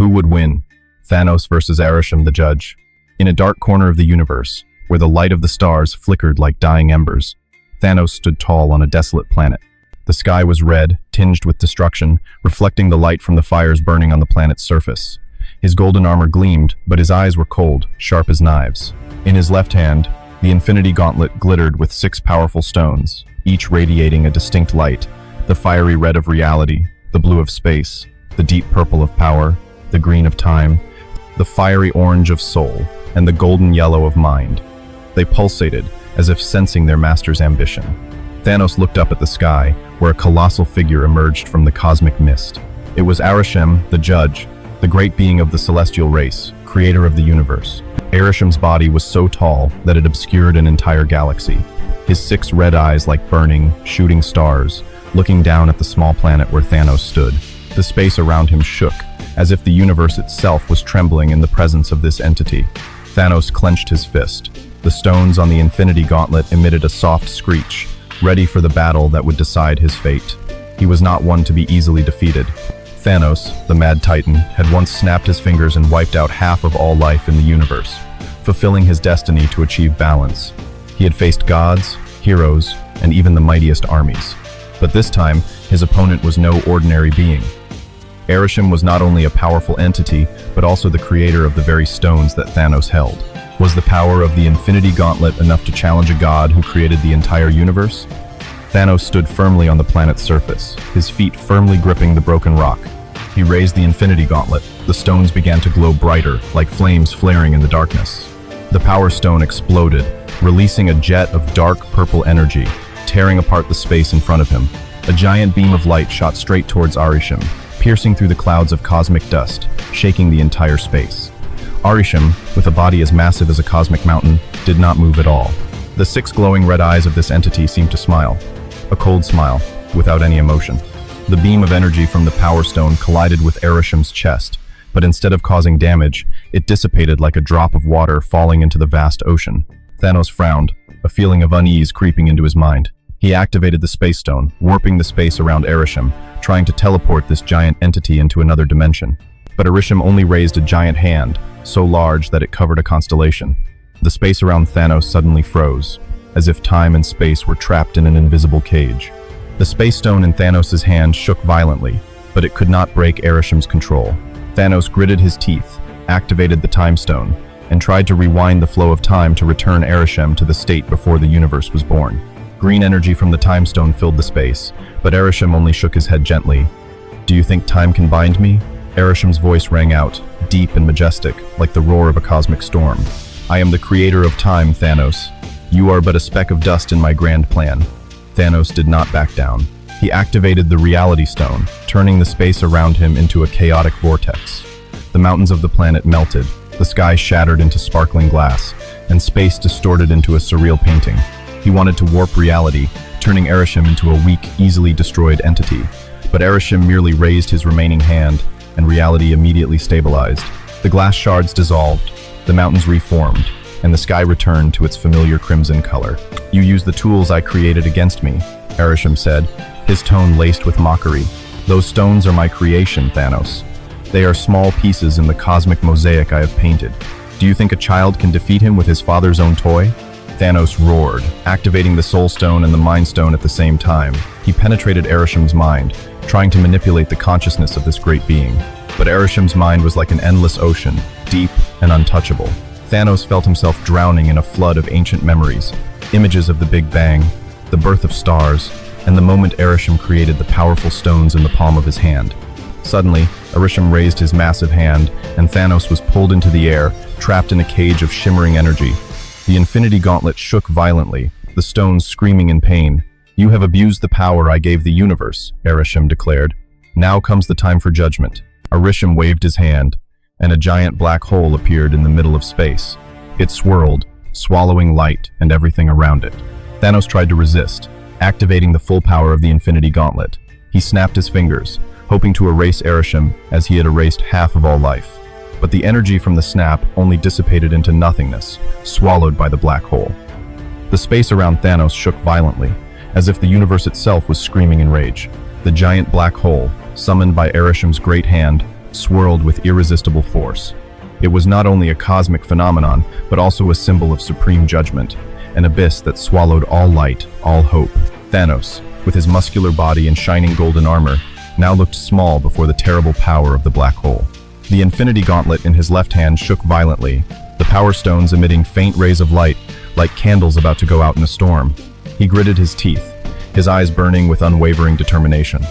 Who would win? Thanos versus Arishem the Judge. In a dark corner of the universe, where the light of the stars flickered like dying embers, Thanos stood tall on a desolate planet. The sky was red, tinged with destruction, reflecting the light from the fires burning on the planet's surface. His golden armor gleamed, but his eyes were cold, sharp as knives. In his left hand, the Infinity Gauntlet glittered with 6 powerful stones, each radiating a distinct light: the fiery red of reality, the blue of space, the deep purple of power, the green of time, the fiery orange of soul, and the golden yellow of mind. They pulsated, as if sensing their master's ambition. Thanos looked up at the sky, where a colossal figure emerged from the cosmic mist. It was Arishem the Judge, the great being of the celestial race, creator of the universe. Arisham's body was so tall that it obscured an entire galaxy. His 6 red eyes like burning, shooting stars, looking down at the small planet where Thanos stood. The space around him shook, as if the universe itself was trembling in the presence of this entity. Thanos clenched his fist. The stones on the Infinity Gauntlet emitted a soft screech, ready for the battle that would decide his fate. He was not one to be easily defeated. Thanos, the Mad Titan, had once snapped his fingers and wiped out half of all life in the universe, fulfilling his destiny to achieve balance. He had faced gods, heroes, and even the mightiest armies. But this time, his opponent was no ordinary being. Arisham was not only a powerful entity, but also the creator of the very stones that Thanos held. Was the power of the Infinity Gauntlet enough to challenge a god who created the entire universe? Thanos stood firmly on the planet's surface, his feet firmly gripping the broken rock. He raised the Infinity Gauntlet. The stones began to glow brighter, like flames flaring in the darkness. The Power Stone exploded, releasing a jet of dark purple energy, tearing apart the space in front of him. A giant beam of light shot straight towards Arisham, piercing through the clouds of cosmic dust, shaking the entire space. Arisham, with a body as massive as a cosmic mountain, did not move at all. The 6 glowing red eyes of this entity seemed to smile. A cold smile, without any emotion. The beam of energy from the Power Stone collided with Arisham's chest, but instead of causing damage, it dissipated like a drop of water falling into the vast ocean. Thanos frowned, a feeling of unease creeping into his mind. He activated the Space Stone, warping the space around Arisham, trying to teleport this giant entity into another dimension. But Arisham only raised a giant hand, so large that it covered a constellation. The space around Thanos suddenly froze, as if time and space were trapped in an invisible cage. The Space Stone in Thanos' hand shook violently, but it could not break Arisham's control. Thanos gritted his teeth, activated the Time Stone, and tried to rewind the flow of time to return Arisham to the state before the universe was born. Green energy from the Time Stone filled the space, but Arisham only shook his head gently. "Do you think time can bind me?" Arisham's voice rang out, deep and majestic, like the roar of a cosmic storm. "I am the creator of time, Thanos. You are but a speck of dust in my grand plan." Thanos did not back down. He activated the Reality Stone, turning the space around him into a chaotic vortex. The mountains of the planet melted, the sky shattered into sparkling glass, and space distorted into a surreal painting. He wanted to warp reality, turning Arisham into a weak, easily destroyed entity. But Arisham merely raised his remaining hand, and reality immediately stabilized. The glass shards dissolved, the mountains reformed, and the sky returned to its familiar crimson color. "You used the tools I created against me," Arisham said, his tone laced with mockery. "Those stones are my creation, Thanos. They are small pieces in the cosmic mosaic I have painted. Do you think a child can defeat him with his father's own toy?" Thanos roared, activating the Soul Stone and the Mind Stone at the same time. He penetrated Arisham's mind, trying to manipulate the consciousness of this great being. But Arisham's mind was like an endless ocean, deep and untouchable. Thanos felt himself drowning in a flood of ancient memories, images of the Big Bang, the birth of stars, and the moment Arisham created the powerful stones in the palm of his hand. Suddenly, Arisham raised his massive hand, and Thanos was pulled into the air, trapped in a cage of shimmering energy. The Infinity Gauntlet shook violently, the stones screaming in pain. "You have abused the power I gave the universe," Arisham declared. "Now comes the time for judgment." Arisham waved his hand, and a giant black hole appeared in the middle of space. It swirled, swallowing light and everything around it. Thanos tried to resist, activating the full power of the Infinity Gauntlet. He snapped his fingers, hoping to erase Arisham as he had erased half of all life. But the energy from the snap only dissipated into nothingness, swallowed by the black hole. The space around Thanos shook violently, as if the universe itself was screaming in rage. The giant black hole, summoned by Arisham's great hand, swirled with irresistible force. It was not only a cosmic phenomenon, but also a symbol of supreme judgment, an abyss that swallowed all light, all hope. Thanos, with his muscular body and shining golden armor, now looked small before the terrible power of the black hole. The Infinity Gauntlet in his left hand shook violently, the power stones emitting faint rays of light, like candles about to go out in a storm. He gritted his teeth, his eyes burning with unwavering determination.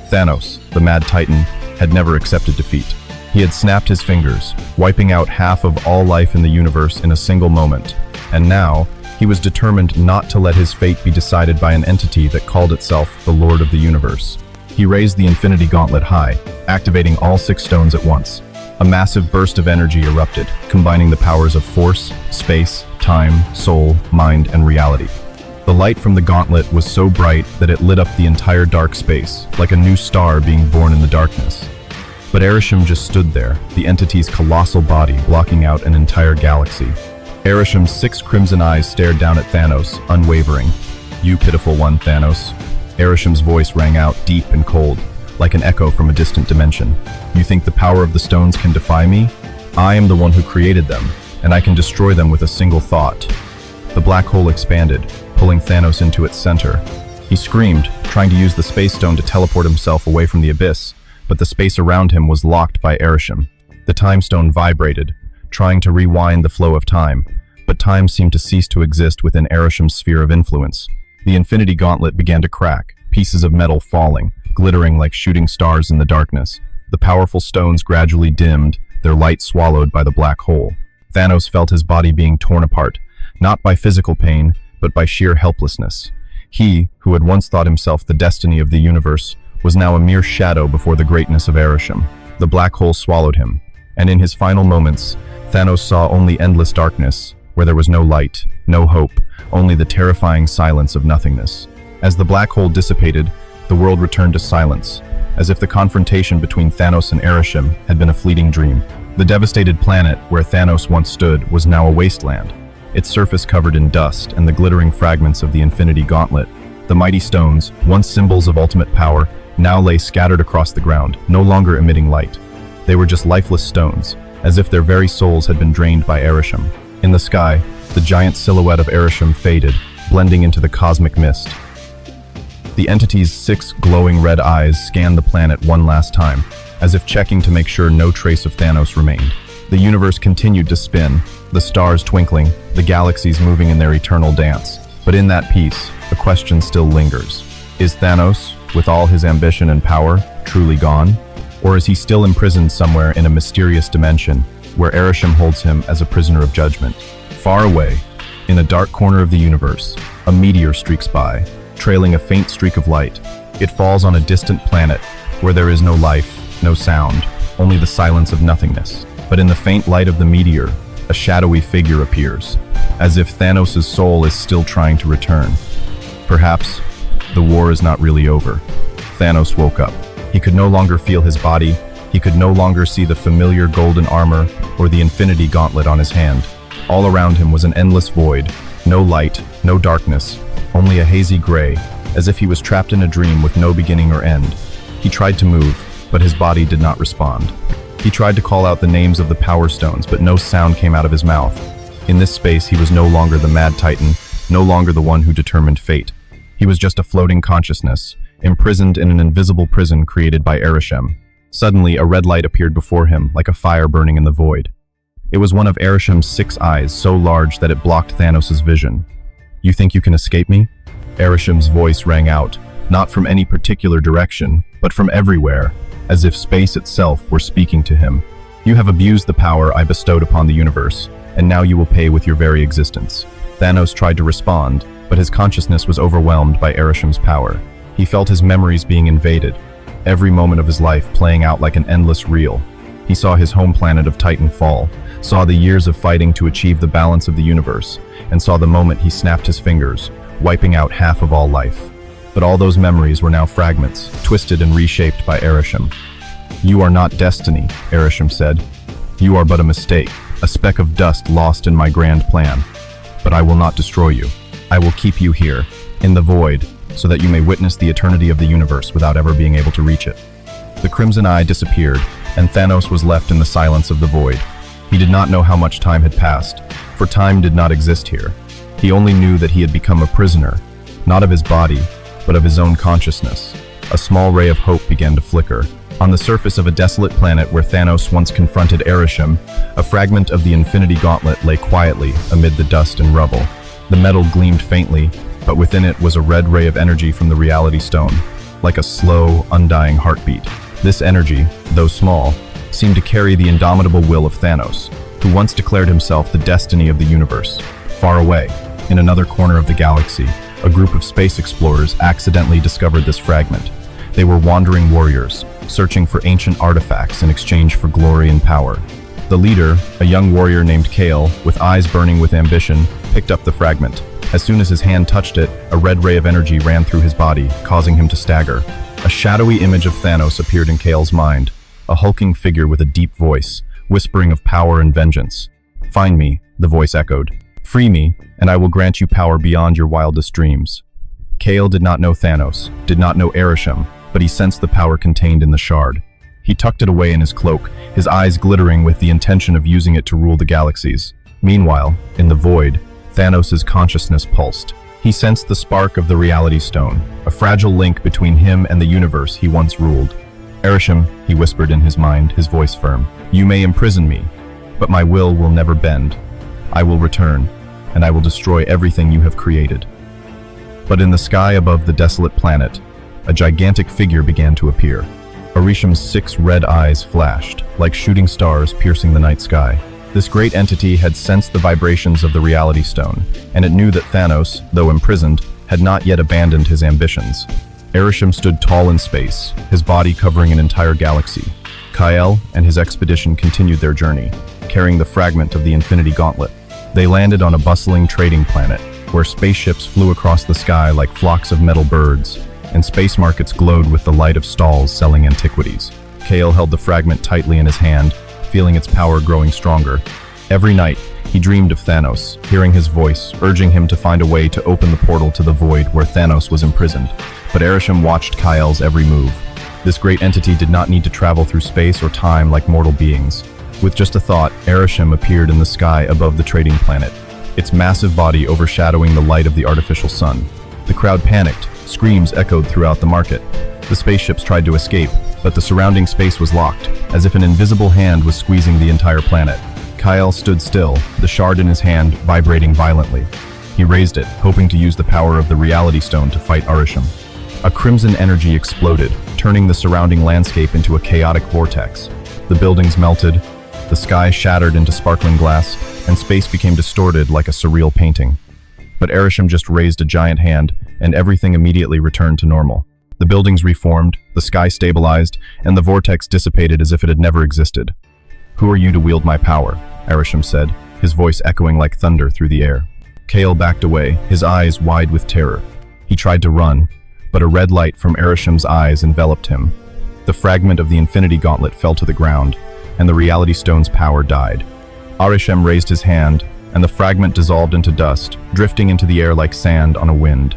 Thanos, the Mad Titan, had never accepted defeat. He had snapped his fingers, wiping out half of all life in the universe in a single moment, and now he was determined not to let his fate be decided by an entity that called itself the Lord of the Universe. He raised the Infinity Gauntlet high, activating all 6 stones at once. A massive burst of energy erupted, combining the powers of force, space, time, soul, mind, and reality. The light from the gauntlet was so bright that it lit up the entire dark space, like a new star being born in the darkness. But Arisham just stood there, the entity's colossal body blocking out an entire galaxy. Arisham's 6 crimson eyes stared down at Thanos, unwavering. "You pitiful one, Thanos." Arisham's voice rang out deep and cold, like an echo from a distant dimension. "You think the power of the stones can defy me? I am the one who created them, and I can destroy them with a single thought." The black hole expanded, pulling Thanos into its center. He screamed, trying to use the space stone to teleport himself away from the abyss, but the space around him was locked by Arisham. The time stone vibrated, trying to rewind the flow of time, but time seemed to cease to exist within Arisham's sphere of influence. The Infinity Gauntlet began to crack, pieces of metal falling, glittering like shooting stars in the darkness. The powerful stones gradually dimmed, their light swallowed by the black hole. Thanos felt his body being torn apart, not by physical pain, but by sheer helplessness. He, who had once thought himself the destiny of the universe, was now a mere shadow before the greatness of Arisham. The black hole swallowed him, and in his final moments, Thanos saw only endless darkness, where there was no light, no hope, only the terrifying silence of nothingness. As the black hole dissipated, the world returned to silence, as if the confrontation between Thanos and Arisham had been a fleeting dream. The devastated planet where Thanos once stood was now a wasteland, its surface covered in dust and the glittering fragments of the Infinity Gauntlet. The mighty stones, once symbols of ultimate power, now lay scattered across the ground, no longer emitting light. They were just lifeless stones, as if their very souls had been drained by Arisham. In the sky, the giant silhouette of Arisham faded, blending into the cosmic mist. The entity's 6 glowing red eyes scanned the planet one last time, as if checking to make sure no trace of Thanos remained. The universe continued to spin, the stars twinkling, the galaxies moving in their eternal dance. But in that peace, a question still lingers. Is Thanos, with all his ambition and power, truly gone? Or is he still imprisoned somewhere in a mysterious dimension, where Arisham holds him as a prisoner of judgment? Far away, in a dark corner of the universe, a meteor streaks by, trailing a faint streak of light. It falls on a distant planet, where there is no life, no sound, only the silence of nothingness. But in the faint light of the meteor, a shadowy figure appears, as if Thanos' soul is still trying to return. Perhaps the war is not really over. Thanos woke up. He could no longer feel his body, he could no longer see the familiar golden armor or the Infinity Gauntlet on his hand. All around him was an endless void, no light, no darkness, only a hazy gray, as if he was trapped in a dream with no beginning or end. He tried to move, but his body did not respond. He tried to call out the names of the power stones, but no sound came out of his mouth. In this space, he was no longer the Mad Titan, no longer the one who determined fate. He was just a floating consciousness, imprisoned in an invisible prison created by Arisham. Suddenly, a red light appeared before him, like a fire burning in the void. It was one of Arisham's 6 eyes, so large that it blocked Thanos' vision. "You think you can escape me?" Arisham's voice rang out, not from any particular direction, but from everywhere, as if space itself were speaking to him. "You have abused the power I bestowed upon the universe, and now you will pay with your very existence." Thanos tried to respond, but his consciousness was overwhelmed by Arisham's power. He felt his memories being invaded, every moment of his life playing out like an endless reel. He saw his home planet of Titan fall, saw the years of fighting to achieve the balance of the universe, and saw the moment he snapped his fingers, wiping out half of all life. But all those memories were now fragments, twisted and reshaped by Arisham. "You are not destiny," Arisham said. "You are but a mistake, a speck of dust lost in my grand plan. But I will not destroy you. I will keep you here, in the void, so that you may witness the eternity of the universe without ever being able to reach it." The crimson eye disappeared, and Thanos was left in the silence of the void. He did not know how much time had passed, for time did not exist here. He only knew that he had become a prisoner, not of his body, but of his own consciousness. A small ray of hope began to flicker. On the surface of a desolate planet where Thanos once confronted Arisham, a fragment of the Infinity Gauntlet lay quietly amid the dust and rubble. The metal gleamed faintly, but within it was a red ray of energy from the reality stone, like a slow, undying heartbeat. This energy, though small, seemed to carry the indomitable will of Thanos, who once declared himself the destiny of the universe. Far away, in another corner of the galaxy, a group of space explorers accidentally discovered this fragment. They were wandering warriors, searching for ancient artifacts in exchange for glory and power. The leader, a young warrior named Kale, with eyes burning with ambition, picked up the fragment. As soon as his hand touched it, a red ray of energy ran through his body, causing him to stagger. A shadowy image of Thanos appeared in Kale's mind, a hulking figure with a deep voice, whispering of power and vengeance. "Find me," the voice echoed. "Free me, and I will grant you power beyond your wildest dreams." Kale did not know Thanos, did not know Arisham, but he sensed the power contained in the shard. He tucked it away in his cloak, his eyes glittering with the intention of using it to rule the galaxies. Meanwhile, in the void, Thanos' consciousness pulsed. He sensed the spark of the reality stone, a fragile link between him and the universe he once ruled. "Arisham," he whispered in his mind, his voice firm, "you may imprison me, but my will never bend. I will return, and I will destroy everything you have created." But in the sky above the desolate planet, a gigantic figure began to appear. Arisham's 6 red eyes flashed, like shooting stars piercing the night sky. This great entity had sensed the vibrations of the reality stone, and it knew that Thanos, though imprisoned, had not yet abandoned his ambitions. Arisham stood tall in space, his body covering an entire galaxy. Kyle and his expedition continued their journey, carrying the fragment of the Infinity Gauntlet. They landed on a bustling trading planet, where spaceships flew across the sky like flocks of metal birds, and space markets glowed with the light of stalls selling antiquities. Kale held the fragment tightly in his hand, feeling its power growing stronger. Every night, he dreamed of Thanos, hearing his voice, urging him to find a way to open the portal to the void where Thanos was imprisoned. But Arisham watched Kyle's every move. This great entity did not need to travel through space or time like mortal beings. With just a thought, Arisham appeared in the sky above the trading planet, its massive body overshadowing the light of the artificial sun. The crowd panicked. Screams echoed throughout the market. The spaceships tried to escape, but the surrounding space was locked, as if an invisible hand was squeezing the entire planet. Kyle stood still, the shard in his hand vibrating violently. He raised it, hoping to use the power of the reality stone to fight Arisham. A crimson energy exploded, turning the surrounding landscape into a chaotic vortex. The buildings melted, the sky shattered into sparkling glass, and space became distorted like a surreal painting. But Arisham just raised a giant hand, and everything immediately returned to normal. The buildings reformed, the sky stabilized, and the vortex dissipated as if it had never existed. "Who are you to wield my power?" Arisham said, his voice echoing like thunder through the air. Kale backed away, his eyes wide with terror. He tried to run, but a red light from Arisham's eyes enveloped him. The fragment of the Infinity Gauntlet fell to the ground, and the reality stone's power died. Arisham raised his hand, and the fragment dissolved into dust, drifting into the air like sand on a wind.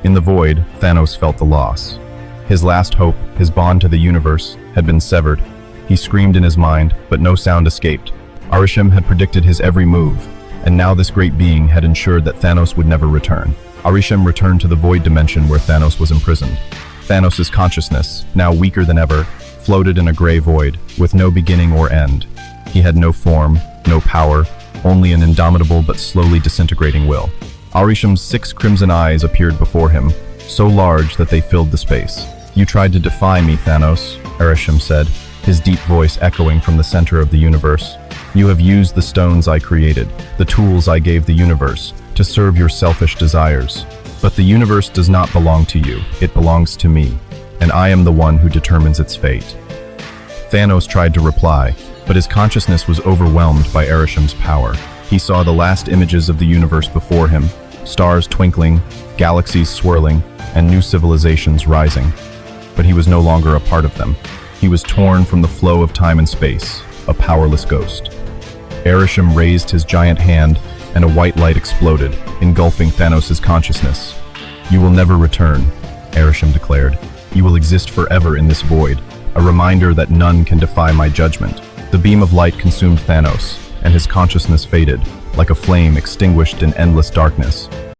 In the void, Thanos felt the loss. His last hope, his bond to the universe, had been severed. He screamed in his mind, but no sound escaped. Arisham had predicted his every move, and now this great being had ensured that Thanos would never return. Arisham returned to the void dimension where Thanos was imprisoned. Thanos' consciousness, now weaker than ever, floated in a gray void, with no beginning or end. He had no form, no power, only an indomitable but slowly disintegrating will. Arisham's 6 crimson eyes appeared before him, so large that they filled the space. "You tried to defy me, Thanos," Arisham said, his deep voice echoing from the center of the universe. "You have used the stones I created, the tools I gave the universe, to serve your selfish desires. But the universe does not belong to you, it belongs to me, and I am the one who determines its fate." Thanos tried to reply, but his consciousness was overwhelmed by Arisham's power. He saw the last images of the universe before him, stars twinkling, galaxies swirling, and new civilizations rising. But he was no longer a part of them. He was torn from the flow of time and space, a powerless ghost. Arisham raised his giant hand, and a white light exploded, engulfing Thanos' consciousness. "You will never return," Arisham declared. "You will exist forever in this void, a reminder that none can defy my judgment. The beam of light consumed Thanos, and his consciousness faded, like a flame extinguished in endless darkness.